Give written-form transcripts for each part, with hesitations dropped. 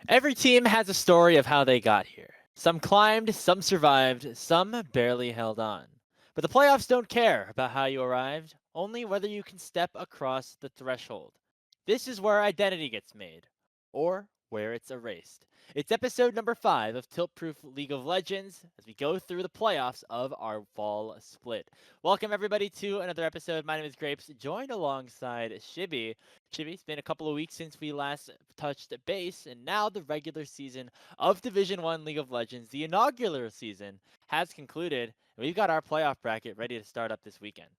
Every team has a story of how they got here. Some climbed, some survived, some barely held on. But the playoffs don't care about how you arrived, only whether you can step across the threshold. This is where identity gets made, or where it's erased. It's episode number 5 of Tilt Proof League of Legends as we go through the playoffs of our fall split. Welcome, everybody, to another episode. My name is Grapes, joined alongside Shibby. Shibby, it's been a couple of weeks since we last touched base, and now the regular season of Division One League of Legends, the inaugural season, has concluded, and we've got our playoff bracket ready to start up this weekend.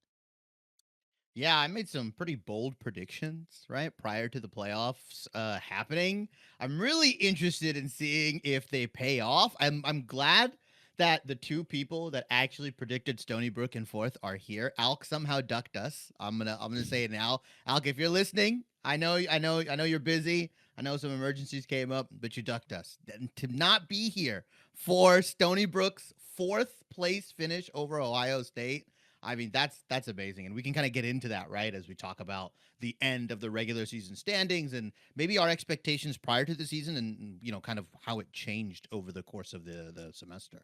Yeah, I made some pretty bold predictions, right, prior to the playoffs happening. I'm really interested in seeing if they pay off. I'm glad that the two people that actually predicted Stony Brook in fourth are here. Alk somehow ducked us. I'm gonna say it now. Alk, if you're listening, I know you're busy. I know some emergencies came up, but you ducked us. To not be here for Stony Brook's fourth place finish over Ohio State, I mean, that's amazing, and we can kind of get into that, right, as we talk about the end of the regular season standings and maybe our expectations prior to the season, and kind of how it changed over the course of the semester.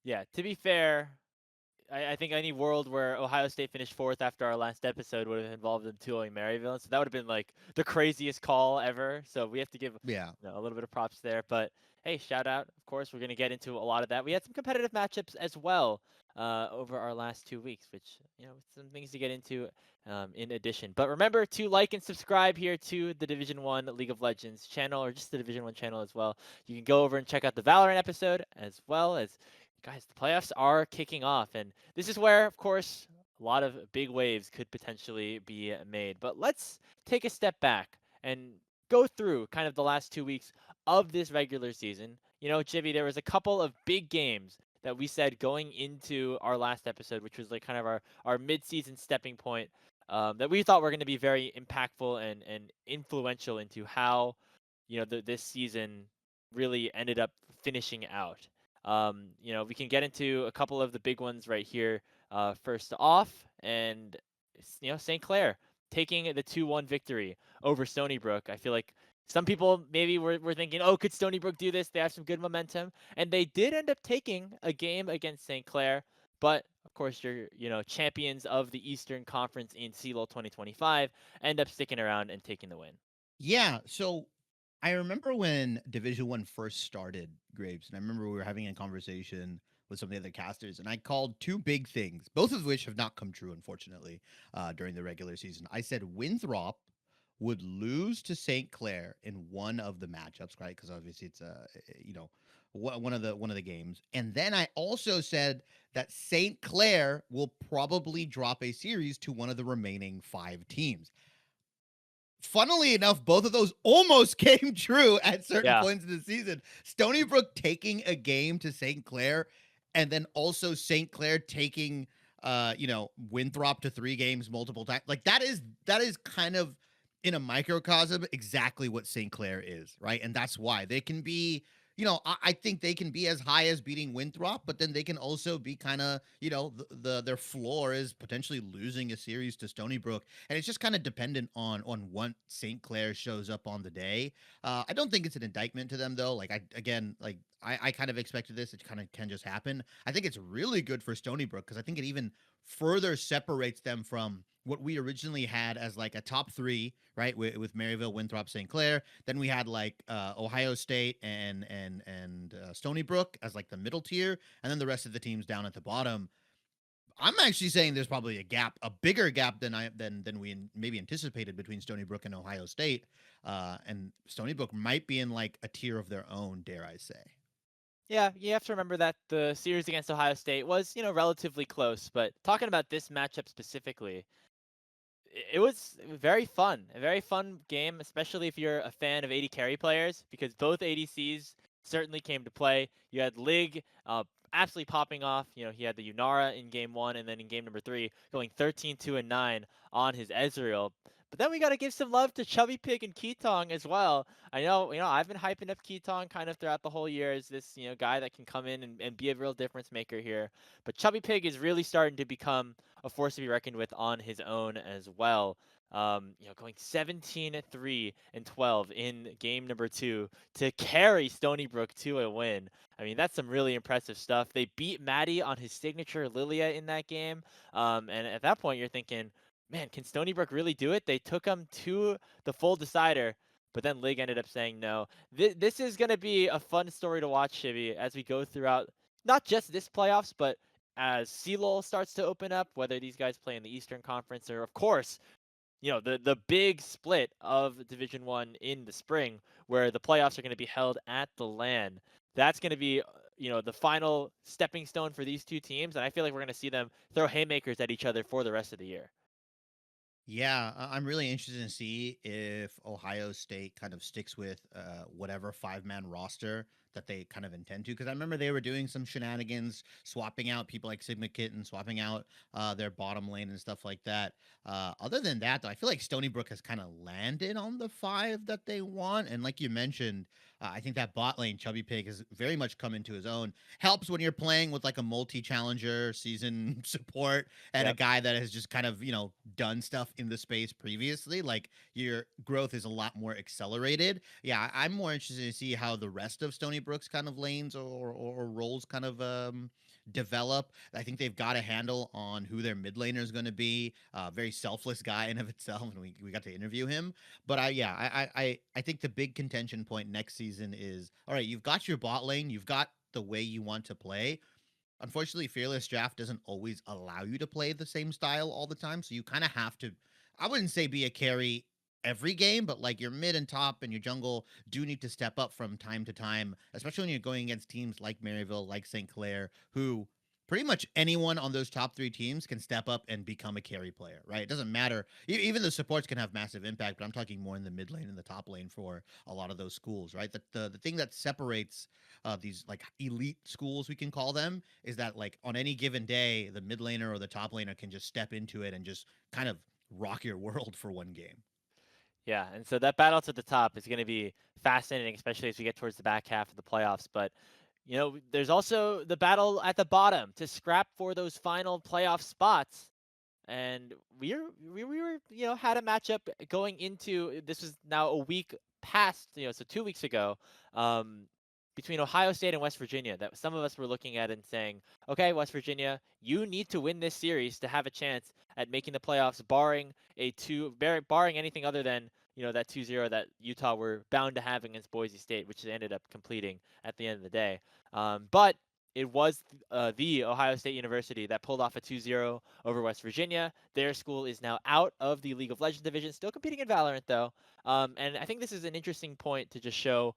Yeah, to be fair, I think any world where Ohio State finished fourth after our last episode would have involved them 2-0 Maryville. So that would have been like the craziest call ever. So we have to give Yeah. a little bit of props there. But hey, shout out. Of course, we're going to get into a lot of that. We had some competitive matchups as well over our last 2 weeks, which, some things to get into in addition. But remember to like and subscribe here to the Division 1 League of Legends channel, or just the Division 1 channel as well. You can go over and check out the Valorant episode, as well as, guys, the playoffs are kicking off, and this is where, of course, a lot of big waves could potentially be made. But let's take a step back and go through kind of the last 2 weeks of this regular season. Jivy, there was a couple of big games that we said going into our last episode, which was like kind of our mid-season stepping point, that we thought were going to be very impactful and influential into how, this season really ended up finishing out. We can get into a couple of the big ones right here. First off, and St. Clair taking the 2-1 victory over Stony Brook. I feel like some people maybe were thinking, oh, could Stony Brook do this? They have some good momentum, and they did end up taking a game against St. Clair. But of course, your champions of the Eastern Conference in CLOL 2025 end up sticking around and taking the win. Yeah, so I remember when Division One first started, Grapes, and I remember we were having a conversation with some of the other casters, and I called two big things, both of which have not come true, unfortunately, during the regular season. I said Winthrop would lose to St. Clair in one of the matchups, right? Because obviously it's one of the games, and then I also said that St. Clair will probably drop a series to one of the remaining 5 teams. Funnily enough, both of those almost came true at certain Yeah. points in the season. Stony Brook taking a game to St. Clair, and then also St. Clair taking Winthrop to 3 games multiple times. Like that is kind of in a microcosm exactly what St. Clair is, right? And that's why they can be, I think they can be as high as beating Winthrop, but then they can also be kind of, their floor is potentially losing a series to Stony Brook, and it's just kind of dependent on what St. Clair shows up on the day. I don't think it's an indictment to them though. Like I kind of expected this. It kind of can just happen. I think it's really good for Stony Brook because I think it even further separates them from what we originally had as like a top 3, right? With Maryville, Winthrop, St. Clair. Then we had like Ohio State and Stony Brook as like the middle tier, and then the rest of the teams down at the bottom. I'm actually saying there's probably a gap, a bigger gap than we maybe anticipated between Stony Brook and Ohio State. And Stony Brook might be in like a tier of their own, dare I say? Yeah, you have to remember that the series against Ohio State was, relatively close. But talking about this matchup specifically, it was a very fun game, especially if you're a fan of AD carry players, because both ADCs certainly came to play. You had Lig absolutely popping off. He had the Yunara in game 1, and then in game number 3, going 13, 2, and 9 on his Ezreal. But then we got to give some love to Chubby Pig and Keetong as well. I know, I've been hyping up Keetong kind of throughout the whole year as this, guy that can come in and be a real difference maker here. But Chubby Pig is really starting to become a force to be reckoned with on his own as well. Going 17-3 and 12 in game number 2 to carry Stony Brook to a win. I mean, that's some really impressive stuff. They beat Maddie on his signature Lilia in that game. And at that point, you're thinking, man, can Stony Brook really do it? They took him to the full decider, but then Lig ended up saying no. This is going to be a fun story to watch, Shibby, as we go throughout not just this playoffs, but as CLOL starts to open up, whether these guys play in the Eastern Conference or, of course, the big split of Division 1 in the spring, where the playoffs are going to be held at the LAN. That's going to be the final stepping stone for these two teams, and I feel like we're going to see them throw haymakers at each other for the rest of the year. Yeah, I'm really interested to see if Ohio State kind of sticks with whatever 5-man roster that they kind of intend to. Because I remember they were doing some shenanigans, swapping out people like Sigma Kitten, swapping out their bottom lane and stuff like that. Other than that, though, I feel like Stony Brook has kind of landed on the 5 that they want. And like you mentioned, I think that bot lane, Chubby Pig, has very much come into his own. Helps when you're playing with like a multi-challenger season support and a Yep. guy that has just kind of, done stuff in the space previously. Like your growth is a lot more accelerated. Yeah, I'm more interested to see how the rest of Stony Brook's kind of lanes or roles kind of develop. I think they've got a handle on who their mid laner is going to be. Very selfless guy in of itself, and we got to interview him. But I think the big contention point next season is, all right, you've got your bot lane, you've got the way you want to play. Unfortunately, Fearless Draft doesn't always allow you to play the same style all the time. So you kind of have to, I wouldn't say be a carry every game, but like your mid and top and your jungle do need to step up from time to time, especially when you're going against teams like Maryville, like St. Clair, who pretty much anyone on those top 3 teams can step up and become a carry player, right? It doesn't matter. Even the supports can have massive impact, but I'm talking more in the mid lane and the top lane for a lot of those schools, right? The thing that separates these like elite schools, we can call them, is that like on any given day, the mid laner or the top laner can just step into it and just kind of rock your world for one game. Yeah, and so that battle to the top is going to be fascinating, especially as we get towards the back half of the playoffs. But there's also the battle at the bottom to scrap for those final playoff spots. And we were had a matchup going into this was now a week past, so 2 weeks ago, um between Ohio State and West Virginia, that some of us were looking at and saying, okay, West Virginia, you need to win this series to have a chance at making the playoffs, barring anything other than that 2-0 that Utah were bound to have against Boise State, which they ended up completing at the end of the day. But it was the Ohio State University that pulled off a 2-0 over West Virginia. Their school is now out of the League of Legends division, still competing in Valorant though. And I think this is an interesting point to just show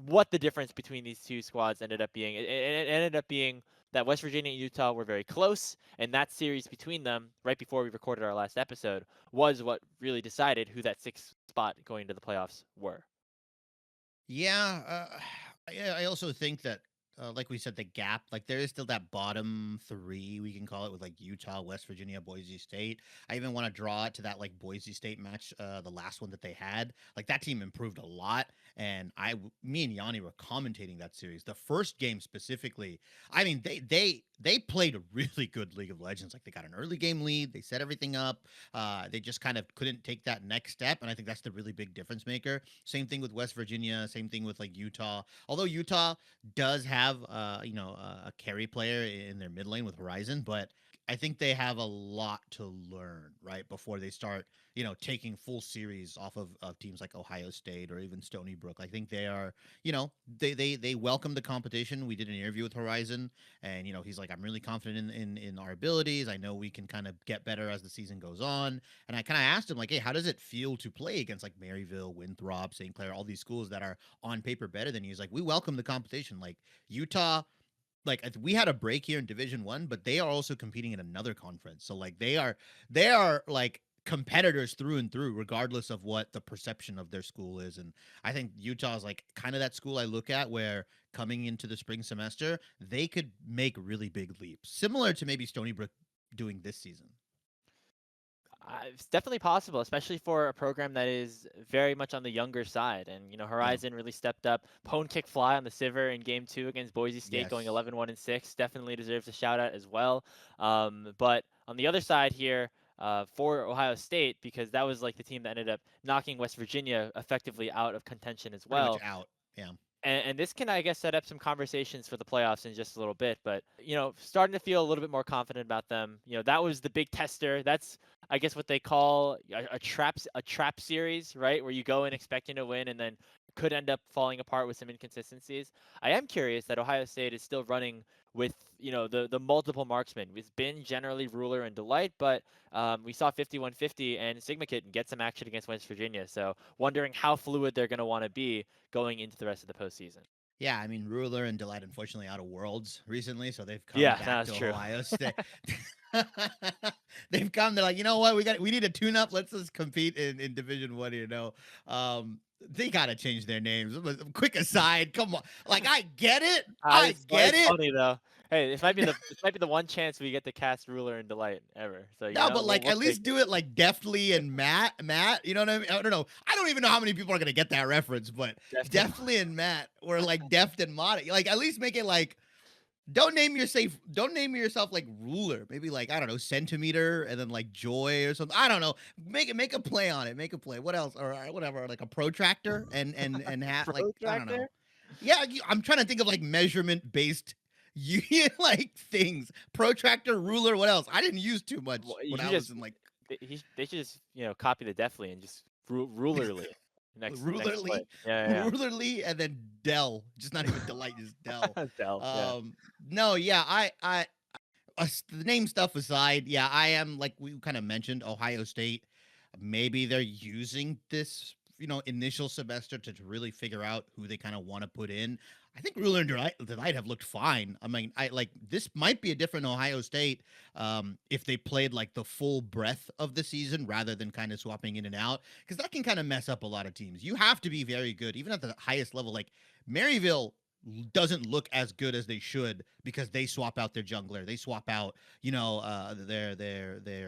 what the difference between these two squads ended up being. It ended up being that West Virginia and Utah were very close, and that series between them, right before we recorded our last episode, was what really decided who that sixth spot going into the playoffs were. Yeah, I also think that, like we said, the gap, like there is still that bottom 3, we can call it, with like Utah, West Virginia, Boise State. I even want to draw it to that like Boise State match, the last one that they had. Like that team improved a lot, and me and Yanni were commentating that series. The first game specifically, I mean, they played a really good League of Legends. Like they got an early game lead, they set everything up. They just kind of couldn't take that next step, and I think that's the really big difference maker. Same thing with West Virginia. Same thing with like Utah. Although Utah does have, a carry player in their mid lane with Horizon, but I think they have a lot to learn, right, before they start, taking full series off of teams like Ohio State or even Stony Brook. I think they are, they welcome the competition. We did an interview with Horizon, and he's like, I'm really confident in our abilities. I know we can kind of get better as the season goes on. And I kind of asked him like, hey, how does it feel to play against like Maryville, Winthrop, St. Clair, all these schools that are on paper better than you? He's like, we welcome the competition. Like Utah, like we had a break here in Division 1, but they are also competing in another conference. So like they are like competitors through and through, regardless of what the perception of their school is. And I think Utah is like kind of that school I look at where coming into the spring semester, they could make really big leaps, similar to maybe Stony Brook doing this season. It's definitely possible, especially for a program that is very much on the younger side. And, Yeah. Horizon really stepped up. Pwn Kick Fly on the Sivir in game 2 against Boise State, going Yes. 11-1 and 6. Definitely deserves a shout out as well. But on the other side here, for Ohio State, because that was like the team that ended up knocking West Virginia effectively out of contention as Pretty much well. out. Yeah. And this can, I guess, set up some conversations for the playoffs in just a little bit. But starting to feel a little bit more confident about them. That was the big tester. That's, I guess, what they call a trap series, right? Where you go in expecting to win and then could end up falling apart with some inconsistencies. I am curious that Ohio State is still running with the multiple marksmen. It's been generally Ruler and Delight, but we saw 51-50 and Sigma Kid get some action against West Virginia. So wondering how fluid they're going to want to be going into the rest of the postseason. Yeah, I mean, Ruler and Delight, unfortunately, out of Worlds recently, so they've come Yeah, back that's to true. Ohio State. They've come. They're like, you know what? We need a tune up. Let's just compete in Division One. They gotta change their names. Quick aside, come on. Like, I get it. I get It's it. funny though. Hey, this might be the one chance we get to cast Ruler and Delight ever. So No, but we'll like we'll at take least it. do it like deftly and Matt. You know what I mean? I don't know. I don't even know how many people are gonna get that reference, but Definitely. deftly and Matt or like deft and mod. Like at least make it like don't name yourself like ruler. Maybe like I don't know centimeter and then like joy or something. I don't know. Make a play on it. Make a play. What else or whatever like a protractor and hat like I don't know. Protractor. Yeah, I'm trying to think of like measurement based you like things. Protractor, ruler. What else? I didn't use too much You when should I was just in like they should just copy the Deathly and just rulerly next play. rulerly, Yeah, rulerly, and then Dell. Just not even delight, just Dell. yeah. Dell. Yeah. No, yeah, the name stuff aside, yeah, I am like we kind of mentioned Ohio State. Maybe they're using this, initial semester to really figure out who they kind of want to put in. I think Ruler and Delight have looked fine. I mean, I like this might be a different Ohio State if they played like the full breadth of the season rather than kind of swapping in and out, because that can kind of mess up a lot of teams. You have to be very good, even at the highest level. Like Maryville doesn't look as good as they should because they swap out their jungler, they swap out, their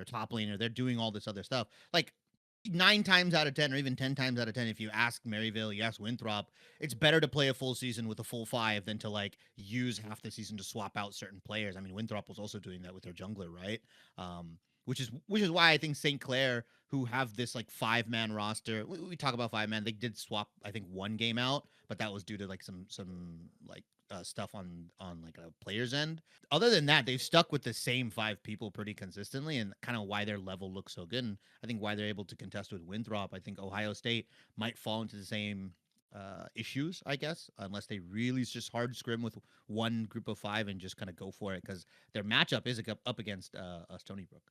top laner, they're doing all this other stuff. Like 9 times out of 10, or even 10 times out of 10, if you ask Maryville, you ask Winthrop, it's better to play a full season with a full five than to like use half the season to swap out certain players. I mean, Winthrop was also doing that with their jungler, right? Which is why I think St. Clair, who have this like 5-man roster, we talk about 5-man. They did swap, I think, one game out, but that was due to like some like stuff on like a player's end. Other than that, they've stuck with the same 5 people pretty consistently, and kind of why their level looks so good. And I think why they're able to contest with Winthrop. I think Ohio State might fall into the same issues, I guess, unless they really just hard scrim with one group of 5 and just kind of go for it, because their matchup is up against Stony Brook.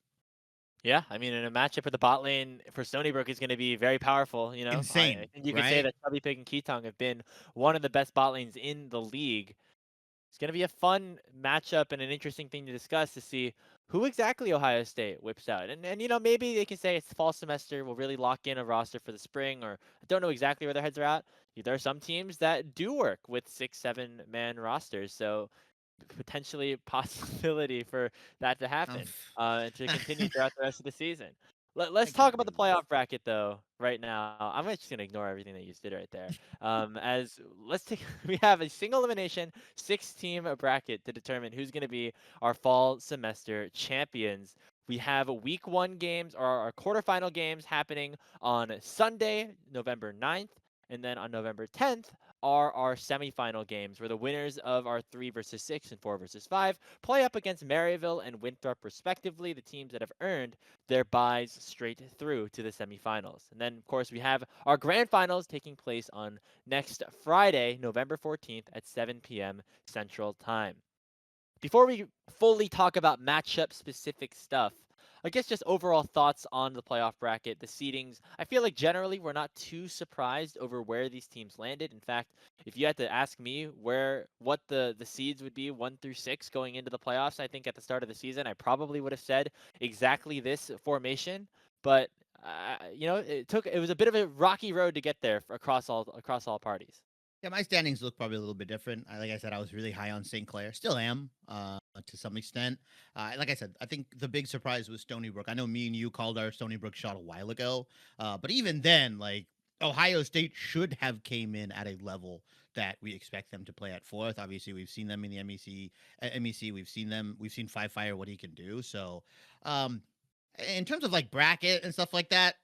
Yeah, I mean, in a matchup for the bot lane for Stony Brook is going to be very powerful. I Insane, think you could say right? that Chubby Pig and Ketong have been one of the best bot lanes in the league. It's going to be a fun matchup and an interesting thing to discuss to see who exactly Ohio State whips out. And maybe they can say it's fall semester, we'll really lock in a roster for the spring, or I don't know exactly where their heads are at. There are some teams that do work with 6, 7-man rosters, so potentially possibility for that to Um, happen to continue throughout the rest of the season. I Let's can't talk about the really. playoff bracket though. Right now, I'm just gonna ignore everything that you just did right there. As let's take, we have a single elimination 6-team bracket to determine who's gonna be our fall semester champions. We have week 1 games or our quarterfinal games happening on Sunday, November 9th, and then on November 10th are our semifinal games, where the winners of our 3 versus 6 and 4 versus 5 play up against Maryville and Winthrop, respectively, the teams that have earned their buys straight through to the semifinals. And then, of course, we have our grand finals taking place on next Friday, November 14th at 7 p.m. Central Time. Before we fully talk about matchup specific stuff, I guess just overall thoughts on the playoff bracket, the seedings. I feel like generally we're not too surprised over where these teams landed. In fact, if you had to ask me what the seeds would be 1 through 6 going into the playoffs, I think at the start of the season I probably would have said exactly this formation. But it was a bit of a rocky road to get there across all parties. Yeah, my standings look probably a little bit different. Like I said, I was really high on St. Clair. Still am, to some extent. Like I said, I think the big surprise was Stony Brook. I know me and you called our Stony Brook shot a while ago, but even then, like Ohio State should have came in at a level that we expect them to play at fourth. Obviously, we've seen them in the MEC. We've seen them. We've seen Five Fire what he can do. So, um, In terms of like bracket and stuff like that,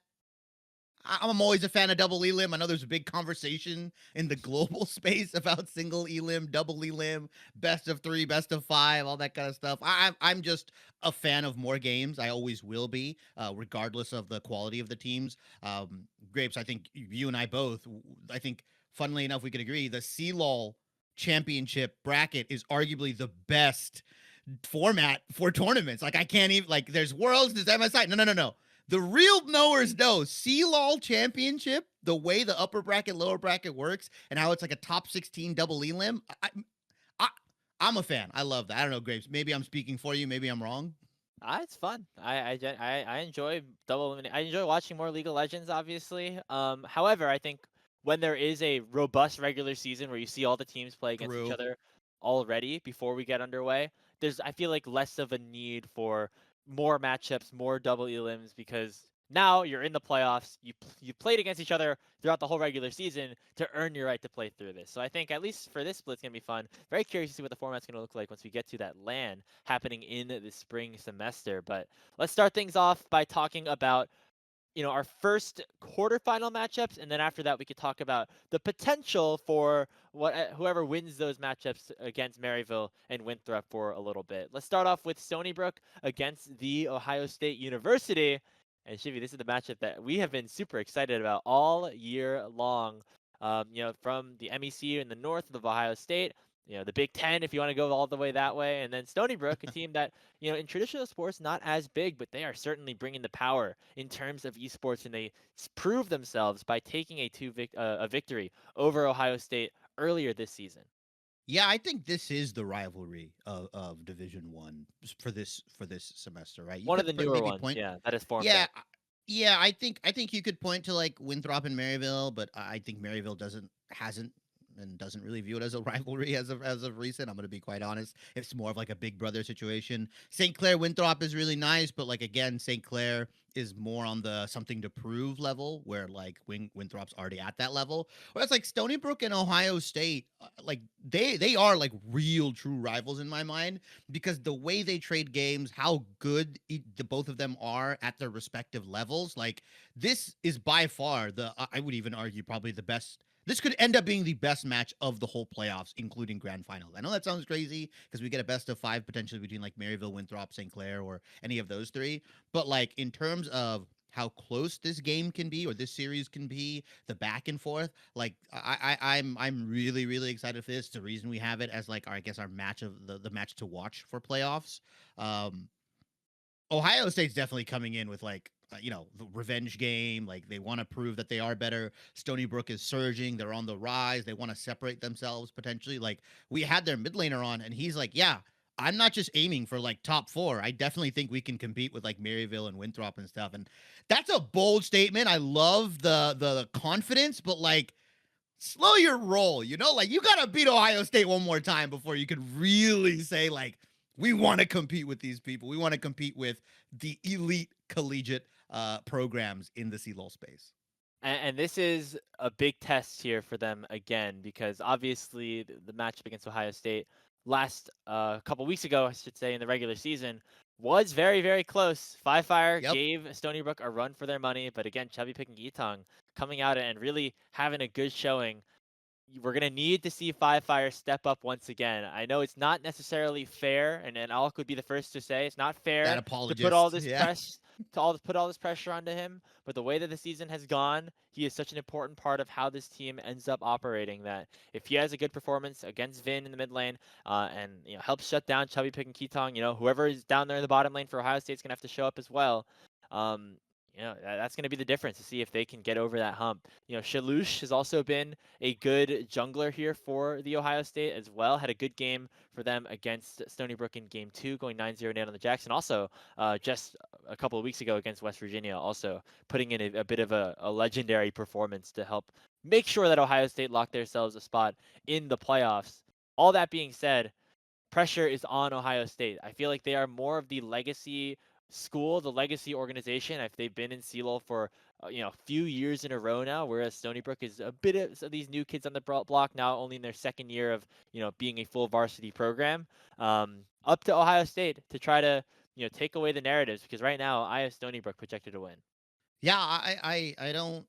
I'm always a fan of double elim. I know there's a big conversation in the global space about single elim, double elim, best of 3, best of 5, all that kind of stuff. I'm just a fan of more games. I always will be, regardless of the quality of the teams. Grapes, I think you and I both. I think, funnily enough, we could agree the CLOL championship bracket is arguably the best format for tournaments. Like I can't even like there's worlds, there's MSI. No, no, no, no. The real knowers know CLOL championship, the way the upper bracket, lower bracket works, and how it's like a top 16 double elim. I I'm a fan. I love that. I don't know, Grapes. Maybe I'm speaking for you. Maybe I'm wrong. It's fun. I enjoy I enjoy watching more League of Legends, obviously. However, I think when there is a robust regular season where you see all the teams play against each True. other already before we get underway, I feel like less of a need for more matchups, more double elims because now you're in the playoffs. You played against each other throughout the whole regular season to earn your right to play through this. So I think at least for this split, it's gonna be fun. Very curious to see what the format's gonna look like once we get to that LAN happening in the spring semester. But let's start things off by talking about our first quarterfinal matchups, and then after that we could talk about the potential for whoever wins those matchups against Maryville and Winthrop for a little bit. Let's start off with Stony Brook against the Ohio State University. And Shivy, this is the matchup that we have been super excited about all year long. From the MEC in the north of Ohio State, the Big Ten, if you want to go all the way that way, and then Stony Brook, a team that in traditional sports, not as big, but they are certainly bringing the power in terms of esports, and they prove themselves by taking a victory over Ohio State earlier this season. Yeah, I think this is the rivalry of Division One for this semester, right? You One of could the newer maybe ones, point, yeah, that has formed yeah, up. yeah. I think you could point to like Winthrop and Maryville, but I think Maryville hasn't and doesn't really view it as a rivalry as of recent. I'm gonna be quite honest. It's more of like a big brother situation. St. Clair Winthrop is really nice, but like again, St. Clair is more on the something to prove level, where like Winthrop's already at that level. Whereas like Stony Brook and Ohio State, like they are like real true rivals in my mind because the way they trade games, how good the both of them are at their respective levels. Like this is by far I would even argue probably the best. This could end up being the best match of the whole playoffs, including grand finals. I know that sounds crazy because we get a best of 5 potentially between like Maryville, Winthrop, St. Clair, or any of those three. But like in terms of how close this game can be or this series can be, the back and forth, like I'm really really excited for this. It's the reason we have it as like our, I guess our match of the match to watch for playoffs. Um, Ohio State's definitely coming in with like the revenge game. Like they want to prove that they are better. Stony Brook is surging. They're on the rise. They want to separate themselves potentially. Like we had their mid laner on, and he's like, "Yeah, I'm not just aiming for like top 4. I definitely think we can compete with like Maryville and Winthrop and stuff." And that's a bold statement. I love the confidence, but like slow your roll, like you gotta beat Ohio State one more time before you could really say like we want to compete with these people. We want to compete with the elite collegiate programs in the CLOL space. And this is a big test here for them again because obviously the matchup against Ohio State last couple weeks ago, I should say, in the regular season was very, very close. Five Fire Yep. gave Stony Brook a run for their money, but again, Chubby Pick and Yitong coming out and really having a good showing. We're gonna need to see Five Fire step up once again. I know it's not necessarily fair, and Alec would be the first to say it's not That fair to put all apologist. this Yeah. put all this pressure onto him. But the way that the season has gone, he is such an important part of how this team ends up operating. That if he has a good performance against Vin in the mid lane, and helps shut down Chubby Pick and Ketong, whoever is down there in the bottom lane for Ohio State's gonna have to show up as well. Um, that's going to be the difference to see if they can get over that hump. Shalush has also been a good jungler here for the Ohio State as well. Had a good game for them against Stony Brook in game 2, going 9-0 down on the Jackson. Also, just a couple of weeks ago against West Virginia, also putting in a bit of a legendary performance to help make sure that Ohio State locked themselves a spot in the playoffs. All that being said, pressure is on Ohio State. I feel like they are more of the legacy school, the legacy organization. If they've been in CLOL for a few years in a row now, whereas Stony Brook is a bit of so these new kids on the block now, only in their second year of being a full varsity program. Up to Ohio State to try to take away the narratives because right now I have Stony Brook projected to win. Yeah, I don't.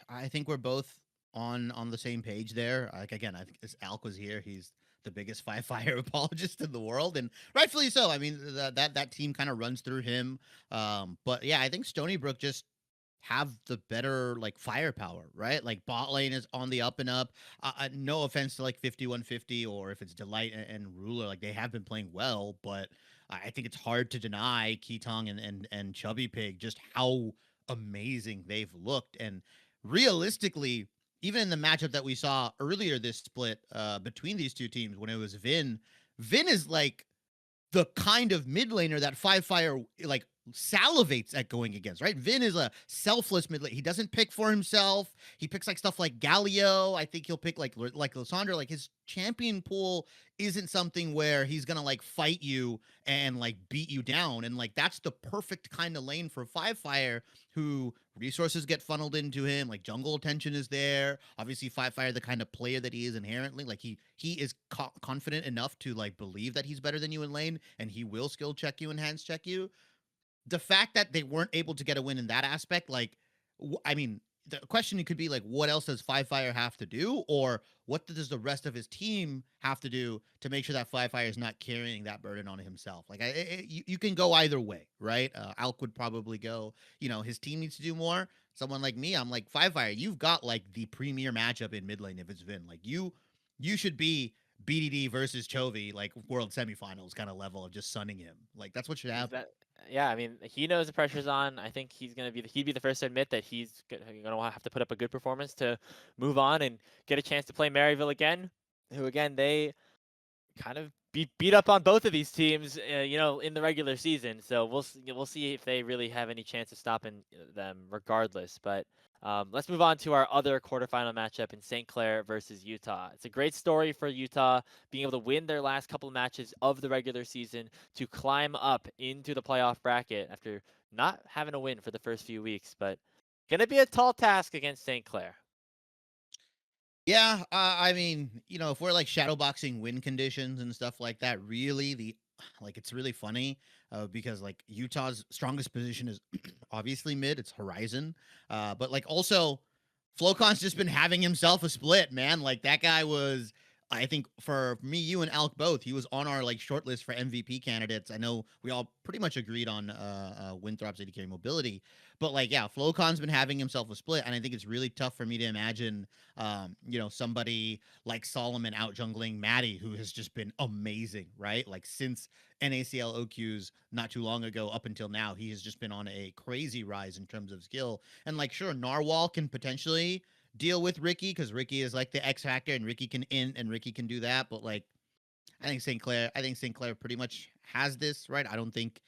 I think we're both on the same page there. Like again, I think as Alk was here, he's the biggest five fire apologist in the world, and rightfully so. I mean, that team kind of runs through him. But yeah, I think Stony Brook just have the better like firepower, right? Like bot lane is on the up and up. No offense to like 5150 or if it's Delight and Ruler, like they have been playing well, but I think it's hard to deny Ketong and Chubby Pig just how amazing they've looked. And realistically, even in the matchup that we saw earlier this split between these two teams when it was Vin is like the kind of mid laner that Five Fire like salivates at going against, right? Vin is a selfless mid laner. He doesn't pick for himself. He picks like stuff like Galio. I think he'll pick like Lysandra. Like his champion pool isn't something where he's gonna like fight you and like beat you down. And like that's the perfect kind of lane for Five Fire, who resources get funneled into him. Like jungle attention is there. Obviously, Five Fire, the kind of player that he is inherently, like he is confident enough to like believe that he's better than you in lane, and he will skill check you and hands check you. The fact that they weren't able to get a win in that aspect, like, I mean, the question could be like, what else does Five Fire have to do, or what does the rest of his team have to do to make sure that Five Fire is not carrying that burden on himself? Like, you can go either way, right? Alk would probably go, his team needs to do more. Someone like me, I'm like Five Fire. You've got like the premier matchup in mid lane if it's Vin. Like you should be BDD versus Chovy, like world semifinals kind of level of just sunning him. Like that's what should happen. Yeah, I mean, he knows the pressure's on. I think he'd be the first to admit that he's gonna have to put up a good performance to move on and get a chance to play Maryville again. Who again they kind of beat up on both of these teams, in the regular season. So we'll see if they really have any chance of stopping them, regardless. But let's move on to our other quarterfinal matchup in St. Clair versus Utah. It's a great story for Utah being able to win their last couple of matches of the regular season to climb up into the playoff bracket after not having a win for the first few weeks. But gonna be a tall task against St. Clair. Yeah, I mean, if we're like shadowboxing win conditions and stuff like that, really it's really funny because like Utah's strongest position is obviously mid. It's Horizon, but like also Flocon's just been having himself a split, man. Like that guy was. I think for me, you and Alk both, he was on our like short list for MVP candidates. I know we all pretty much agreed on Winthrop's AD carry mobility, but like yeah, Flocon's been having himself a split, and I think it's really tough for me to imagine somebody like Solomon out jungling Maddie, who has just been amazing, right? Like since NACL OQs not too long ago up until now, he has just been on a crazy rise in terms of skill. And like, sure, Narwhal can potentially deal with Ricky because Ricky is like the X factor, and Ricky can int and Ricky can do that. But like, I think St. Clair pretty much has this right. I don't think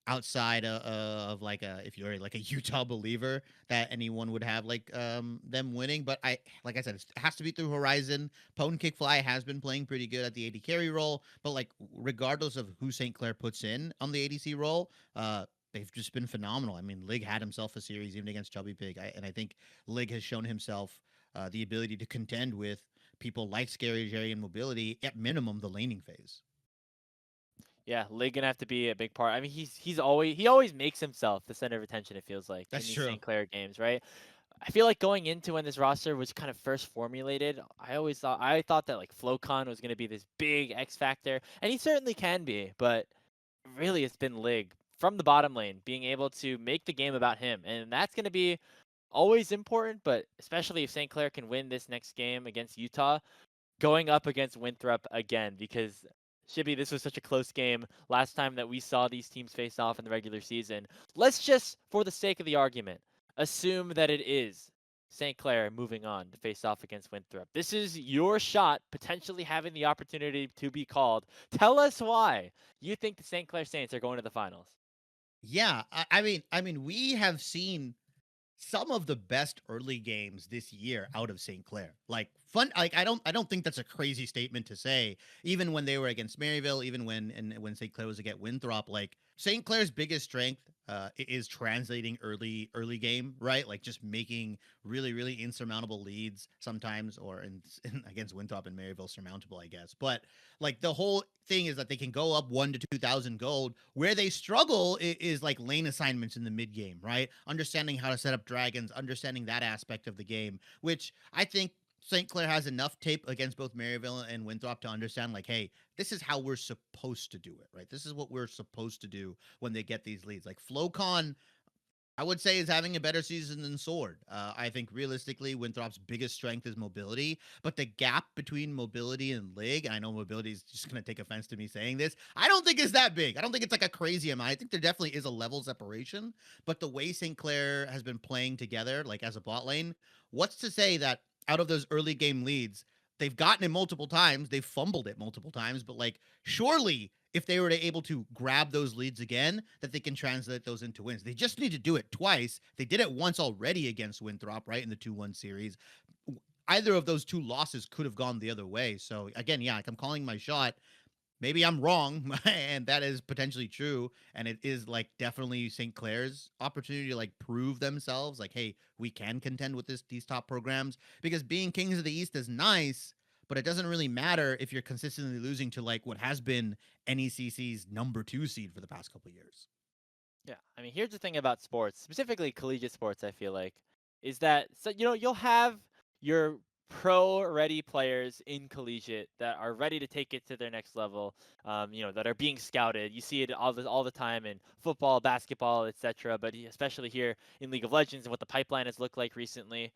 outside of like if you're like a Utah believer that anyone would have like them winning. But like I said, it has to be through Horizon. Potent Kickfly has been playing pretty good at the AD carry role, but like regardless of who St. Clair puts in on the ADC role, they've just been phenomenal. I mean, Lig had himself a series even against Chubby Pig, and I think Lig has shown himself the ability to contend with people like Scary Jerry and Mobility, at minimum the laning phase. Yeah, Lig gonna have to be a big part. I mean, he always makes himself the center of attention. It feels like in That's these true. St. Clair games, right? I feel like going into when this roster was kind of first formulated, I thought that like Flocon was gonna be this big X factor, and he certainly can be. But really, it's been Lig from the bottom lane being able to make the game about him, and that's gonna be always important. But especially if St. Clair can win this next game against Utah, going up against Winthrop again because Shibby, this was such a close game last time that we saw these teams face off in the regular season. Let's just, for the sake of the argument, assume that it is St. Clair moving on to face off against Winthrop. This is your shot, potentially having the opportunity to be called. Tell us why you think the St. Clair Saints are going to the finals. Yeah, I mean, we have seen some of the best early games this year out of St. Clair. Like fun, like I don't think that's a crazy statement to say. Even when they were against Maryville, even when St. Clair was against Winthrop, like St. Clair's biggest strength is translating early game, right? Like just making really insurmountable leads sometimes, or against Winthrop and Maryville surmountable, I guess. But like the whole thing is that they can go up 1 to 2,000 gold. Where they struggle is like lane assignments in the mid game, right? Understanding how to set up dragons, understanding that aspect of the game, which I think St. Clair has enough tape against both Maryville and Winthrop to understand, like, hey, this is how we're supposed to do it, right? This is what we're supposed to do when they get these leads. Like Flowcon, I would say, is having a better season than Sword. I think realistically, Winthrop's biggest strength is mobility, but the gap between mobility and Lig, and I know mobility is just going to take offense to me saying this, I don't think is that big. I don't think it's like a crazy amount. I think there definitely is a level separation, but the way St. Clair has been playing together, like as a bot lane, what's to say that out of those early game leads, they've gotten it multiple times, they've fumbled it multiple times, but like surely if they were to able to grab those leads again, that they can translate those into wins. They just need to do it twice. They did it once already against Winthrop, right, in the 2-1 series. Either of those two losses could have gone the other way. So again, yeah, like I'm calling my shot. Maybe I'm wrong, and that is potentially true. And it is like definitely St. Clair's opportunity to like prove themselves. Like, hey, we can contend with these top programs, because being Kings of the East is nice, but it doesn't really matter if you're consistently losing to like what has been NECC's number 2 seed for the past couple of years. Yeah, I mean, here's the thing about sports, specifically collegiate sports, I feel like, is that so you'll have your pro-ready players in collegiate that are ready to take it to their next level, that are being scouted. You see it all the time in football, basketball, etc. But especially here in League of Legends and what the pipeline has looked like recently.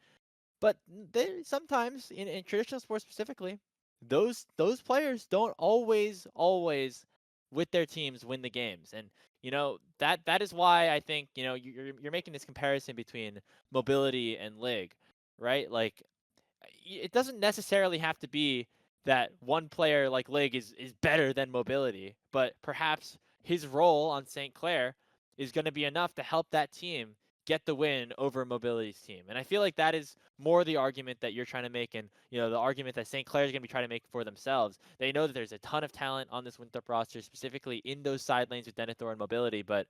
But they sometimes in traditional sports specifically, those players don't always with their teams win the games. And that is why I think you're making this comparison between mobility and lig, right? Like it doesn't necessarily have to be that one player like lig is better than mobility, but perhaps his role on St. Clair is going to be enough to help that team get the win over mobility's team. And I feel like that is more the argument that you're trying to make, and the argument that St. Clair is going to be trying to make for themselves. They know that there's a ton of talent on this Winthrop roster, specifically in those side lanes with Denethor and mobility, but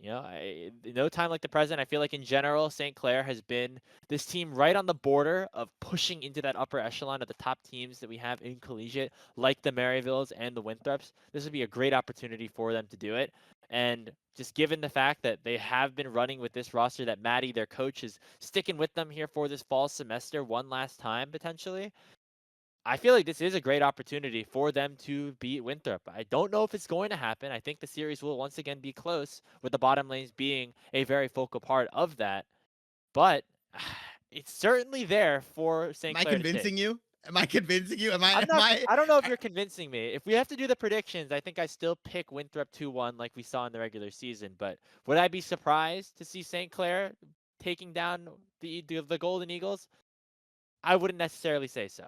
no time like the present. I feel like in general, St. Clair has been this team right on the border of pushing into that upper echelon of the top teams that we have in collegiate, like the Maryvilles and the Winthrops. This would be a great opportunity for them to do it. And just given the fact that they have been running with this roster, that Maddie, their coach, is sticking with them here for this fall semester one last time, potentially. I feel like this is a great opportunity for them to beat Winthrop. I don't know if it's going to happen. I think the series will once again be close, with the bottom lanes being a very focal part of that. But it's certainly there for Am St. I Clair to take. convincing you? Am I convincing you? Am I? I'm Am not. I? I don't know if I you're convincing me. If we have to do the predictions, I think I still pick Winthrop 2-1 like we saw in the regular season. But would I be surprised to see St. Clair taking down the Golden Eagles? I wouldn't necessarily say so.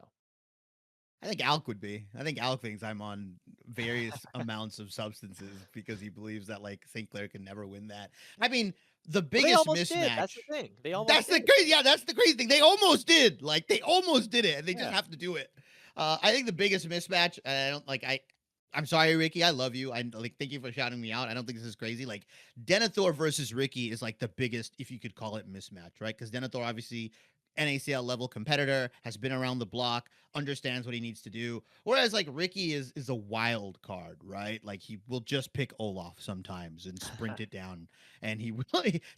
I think Alk would be. I think Alk thinks I'm on various amounts of substances because he believes that like St. Clair can never win that. I mean, the Well, they biggest almost did. That's mismatch. the thing. They almost That's the did. crazy. Yeah, that's the crazy thing. They almost did. Like they almost did it, and they just Yeah. have to do it. I think the biggest mismatch. I don't like. I'm sorry, Ricky. I love you. I like. Thank you for shouting me out. I don't think this is crazy. Like Denethor versus Ricky is like the biggest, if you could call it, mismatch, right? Because Denethor obviously NACL level competitor, has been around the block, understands what he needs to do. Whereas like Ricky is a wild card, right? Like he will just pick Olaf sometimes and sprint it down, and he will.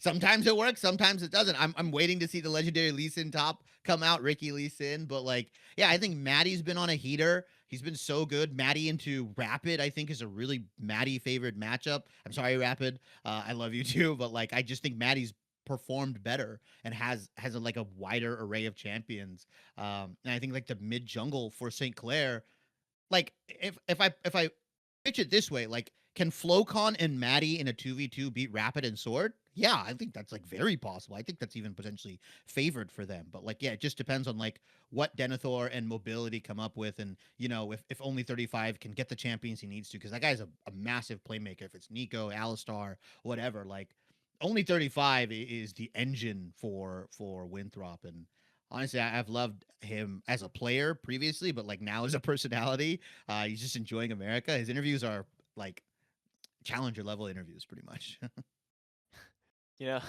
Sometimes it works, sometimes it doesn't. I'm waiting to see the legendary Lee Sin top come out, Ricky Lee Sin. But like, yeah, I think Maddie's been on a heater. He's been so good. Maddie into Rapid, I think, is a really Maddie favored matchup. I'm sorry, Rapid. I love you too, but like, I just think Maddie's performed better and has like a wider array of champions. And I think like the mid jungle for St. Clair, like if I pitch it this way, like can Flowcon and Maddie in a 2v2 beat Rapid and Sword? Yeah, I think that's like very possible. I think that's even potentially favored for them. But like, yeah, it just depends on like what Denethor and Mobility come up with, and if only 35 can get the champions he needs to, because that guy's a massive playmaker. If it's Nico, Alistar, whatever, like only 35 is the engine for Winthrop. And honestly, I've loved him as a player previously, but like now as a personality, he's just enjoying America. His interviews are like challenger level interviews, pretty much. you know,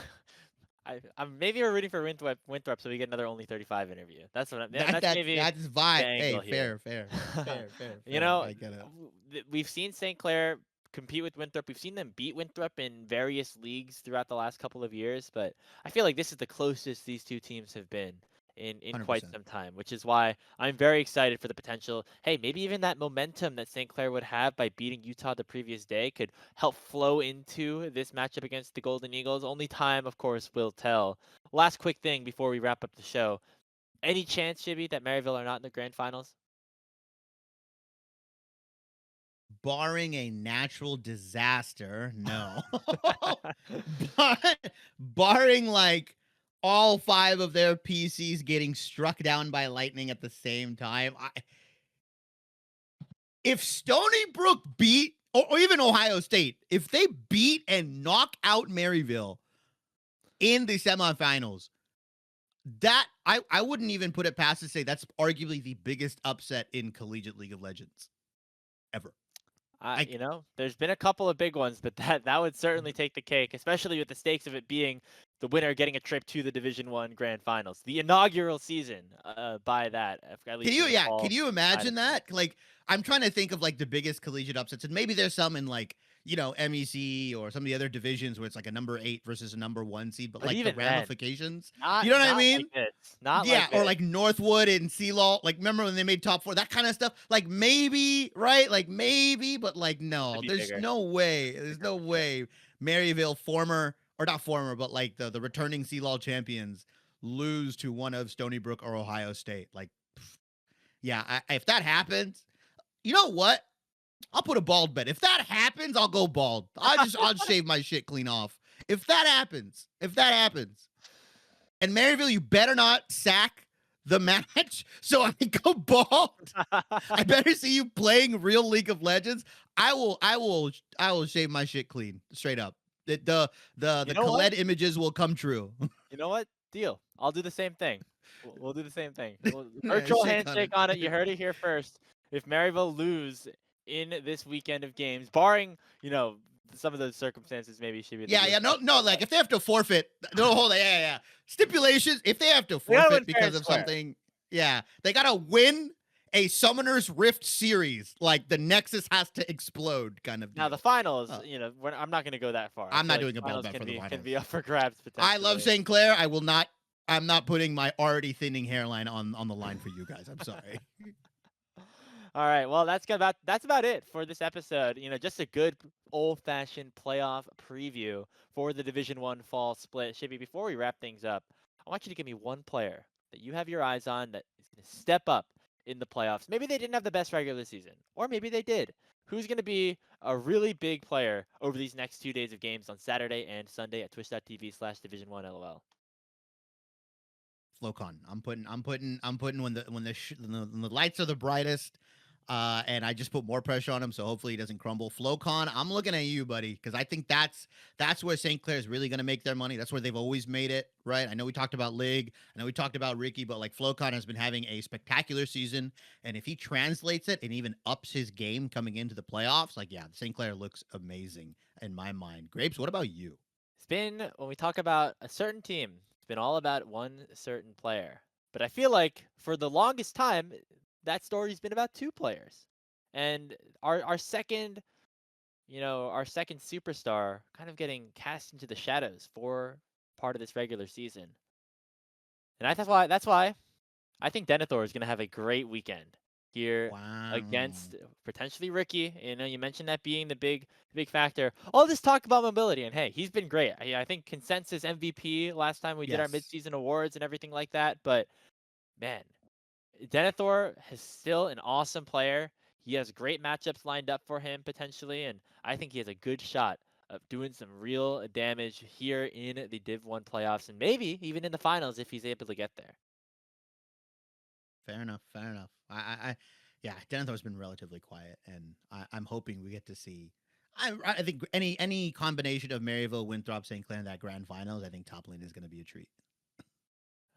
I'm maybe we're rooting for Winthrop so we get another only 35 interview. That's what that's maybe That's the vibe. Hey, angle here. fair, fair, fair, fair, You fair. know, I get it. we've seen St. Clair compete with Winthrop. We've seen them beat Winthrop in various leagues throughout the last couple of years, but I feel like this is the closest these two teams have been in Hundred quite percent. some time, which is why I'm very excited for the potential. Hey, maybe even that momentum that St. Clair would have by beating Utah the previous day could help flow into this matchup against the Golden Eagles. Only time, of course, will tell. Last quick thing before we wrap up the show. Any chance, Shibby, that Maryville are not in the grand finals? Barring a natural disaster, no. but barring like all five of their PCs getting struck down by lightning at the same time, if Stony Brook beat, or even Ohio State, if they beat and knock out Maryville in the semifinals, that I wouldn't even put it past to say that's arguably the biggest upset in collegiate League of Legends ever. Like, There's been a couple of big ones, but that would certainly take the cake, especially with the stakes of it being the winner getting a trip to the Division One Grand Finals, the inaugural season. By that, at can least you, in the yeah, can fall you side of imagine things. that? Like, I'm trying to think of like the biggest collegiate upsets, and maybe there's some in like, MEC or some of the other divisions where it's like a number 8 versus a number 1 seed, but But like the even then, ramifications, you not know what I not like mean? this, not Yeah, like or this. like Northwood and Sealaw, like remember when they made top 4, that kind of stuff. Like maybe, right? Like maybe, but like no, Could be there's bigger. no way. There's no way Maryville, former or not former, but like the returning Sealaw champions, lose to one of Stony Brook or Ohio State. Like, yeah, if that happens, you know what? I'll put a bald bet. If that happens, I'll go bald. I'll shave my shit clean off. If that happens, and Maryville, you better not sack the match so I go bald. I better see you playing real League of Legends. I will shave my shit clean, straight up. The You know what? Khaled images will come true. You know what? Deal. I'll do the same thing. We'll do the same thing. Yeah, Virtual shake on handshake it. on it. You heard it here first. If Maryville lose in this weekend of games, barring some of those circumstances, maybe should be that Yeah, you yeah, no, expect. no. But Like if they have to forfeit, no, hold on, yeah, yeah. Stipulations. If they have to we gotta win forfeit fair because and of square. something, yeah, they gotta win a Summoner's Rift series. Like the Nexus has to explode, kind of Now the deal. finals, Uh, I'm not gonna go that far. I I'm feel not like doing the a bald finals bet for the can finals. be up for grabs I love potentially. St. Clair. I will not. I'm not putting my already thinning hairline on the line for you guys. I'm sorry. All right, well that's about it for this episode. Just a good old-fashioned playoff preview for the Division One fall split. Shibby, before we wrap things up, I want you to give me one player that you have your eyes on that is going to step up in the playoffs. Maybe they didn't have the best regular season, or maybe they did. Who's going to be a really big player over these next 2 days of games on Saturday and Sunday at twitch.tv/Division1 LOL? Flocon. I'm putting when the lights are the brightest, and I just put more pressure on him, so hopefully he doesn't crumble. Flocon, I'm looking at you, buddy, because I think that's where St. Clair is really gonna make their money. That's where they've always made it, right? I know we talked about Lig, I know we talked about Ricky, but like Flocon has been having a spectacular season, and if he translates it and even ups his game coming into the playoffs, like yeah, St. Clair looks amazing in my mind. Grapes, what about you? It's been, when we talk about a certain team, it's been all about one certain player. But I feel like for the longest time, that story's been about two players. And our second, our second superstar kind of getting cast into the shadows for part of this regular season. And that's why I think Denethor is going to have a great weekend here Wow. against potentially Ricky. You mentioned that being the big factor. All this talk about mobility, and hey, he's been great. I think consensus MVP last time we did our Yes. midseason awards and everything like that. But man, Denethor is still an awesome player. He has great matchups lined up for him potentially, and I think he has a good shot of doing some real damage here in the Div 1 playoffs and maybe even in the finals if he's able to get there. Fair enough. Fair enough. Yeah, Denethor's been relatively quiet, and I'm hoping we get to see. I think any combination of Maryville, Winthrop, St. Clair in that grand finals, I think top lane is going to be a treat.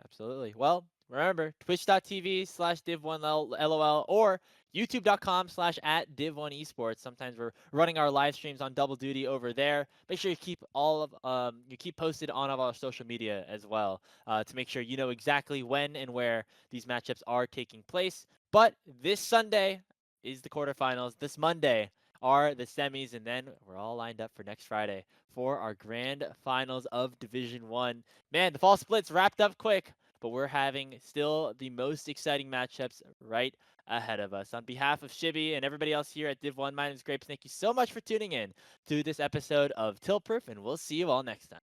Absolutely. Well, Remember, twitch.tv/div1lol or youtube.com/at div1esports. Sometimes we're running our live streams on double duty over there. Make sure you keep you keep posted on all of our social media as well to make sure you know exactly when and where these matchups are taking place. But this Sunday is the quarterfinals. This Monday are the semis, and then we're all lined up for next Friday for our grand finals of Division One. Man, the fall splits wrapped up quick, but we're having still the most exciting matchups right ahead of us. On behalf of Shibby and everybody else here at Div 1, my name is Grapes. Thank you so much for tuning in to this episode of Tilt Proof, and we'll see you all next time.